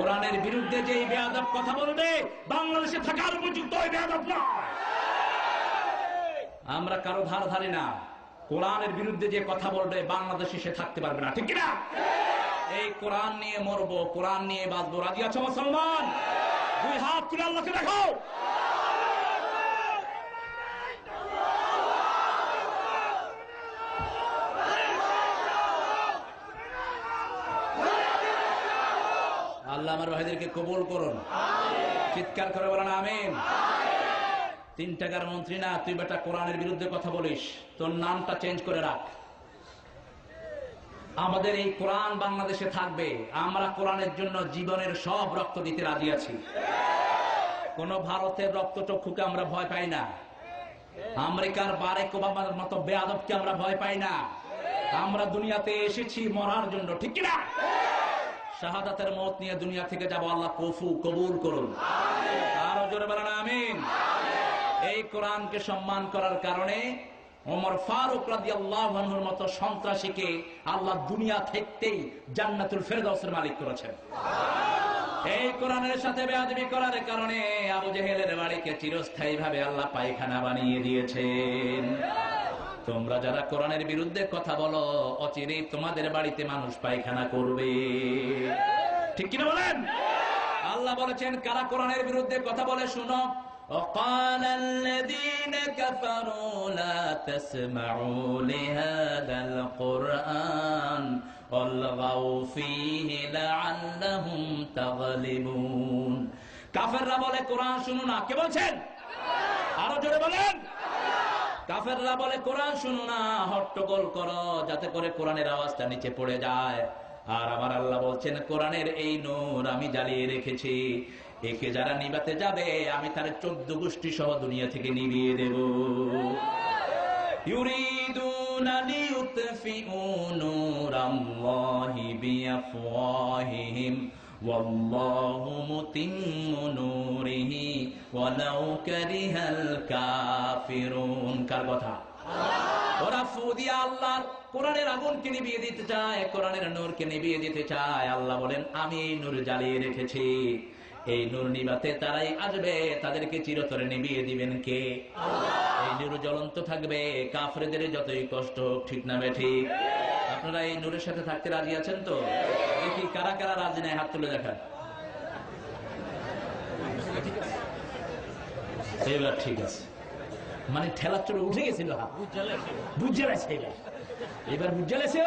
কোরআনের বিরুদ্ধে যে বেয়াদব কথা বলবে বাংলাদেশে থাকার উপযুক্ত ওই বেয়াদব নয়। আমরা কারো ধার ধারি না। কোরআনের বিরুদ্ধে যে কথা বলবে বাংলাদেশে সে থাকতে পারবে না, ঠিক কিনা? এই কোরআন নিয়ে মরবো, কোরআন নিয়ে বাঁচবো। রাজি আছো মুসলমান? দুই হাত তুলে আল্লাহকে দেখাও। আল্লাহ আমার ভাইদেরকে কবুল করুন। চিৎকার করে বলেন আমিন। 3 টাকার মন্ত্রী না, তুই বেটা কোরআনের বিরুদ্ধে কথা বলিস, তোর নামটা চেঞ্জ করে রাখ। আমাদের এই কোরআন বাংলাদেশে থাকবে, আমরা কোরআনের জন্য জীবনের সব রক্ত দিতে রাজি আছি। কোন ভারতের রক্তচক্ষুকে আমরা ভয় পাই না, আমেরিকার বারাক ওবামার মতো বেয়াদবকে আমরা ভয় পাই না। আমরা দুনিয়াতে এসেছি মরার জন্য, ঠিক কিনা? শাহাদাতের মত নিয়ে দুনিয়া থেকে যাব, আল্লাহ কবুল করুন। আরো জোরে বলেন আমিন। এই কোরআনকে সম্মান করার কারণে ওমর ফারুক রাদিয়াল্লাহু আনহুর মতো সন্ত্রাসীকে আল্লাহ দুনিয়া থেকেই জান্নাতুল ফেরদাউসের মালিক করেছেন। এই কোরআনের সাথে বেয়াদবি করার কারণে আবু জেহেলের বাড়িকে চিরস্থায়ীভাবে আল্লাহ পায়খানা বানিয়ে দিয়েছেন। তোমরা যারা কোরআনের বিরুদ্ধে কথা বলো, অচিরেই তোমাদের বাড়িতে মানুষ পায়খানা করবে, ঠিক কিনা বলেন? আল্লাহ বলেছেন কারা কোরআনের বিরুদ্ধে কথা বলে শুনো। وقال الذين كفروا لا تسمعوا لهذا القرآن والغوا فيه لعلهم تغلبون। কাফেররা বলে কোরআন শুনো না। কে বলছেন? আরো জোরে বলেন। কাফেররা বলে কোরআন শুনো না, হট্টগোল করো যাতে করে কোরআনের আওয়াজটা নিচে পড়ে যায়। আর আমার আল্লাহ বলছেন কোরআনের এই নূর আমি জ্বালিয়ে রেখেছি, একে যারা নিভাতে যাবে আমি তার 14 গোষ্ঠী সহ দুনিয়া থেকে নিভিয়ে দেব। ইউরিদুনা লিইউতফিউ নূরাল্লাহি বিআফওয়াহিহিম ওয়াল্লাহু মুতিম্মু নূরিহি ওয়ালাউ কারিহাল কাফিরুন। কার কথা? ওরা ফু দিয়ে আল্লাহর কোরআনের আগুনকে নিভিয়ে দিতে চায়, কোরআনের নূরকে নিভিয়ে দিতে চায়। আল্লাহ বলেন আমি এই নূর জ্বালিয়ে রেখেছি, এই নূর নিভাতে তারাই আসবে, তাদেরকে চিরতরে নিভিয়ে দিবেন কে? এই নূর জ্বলন্ত থাকবে, কাফেরদের যতই কষ্ট হোক, ঠিক না বেঠি? আপনারা এই নূরের সাথে থাকতে রাজি আছেন তো? দেখি কারা কারা রাজি নাই, হাত তুলে দেখান। এবার ঠিক আছে, মানে ঠেলার চড়ে উঠে গেছিল, বুঝ জ্বালাইছে, এবার বুঝ জ্বালাইছে।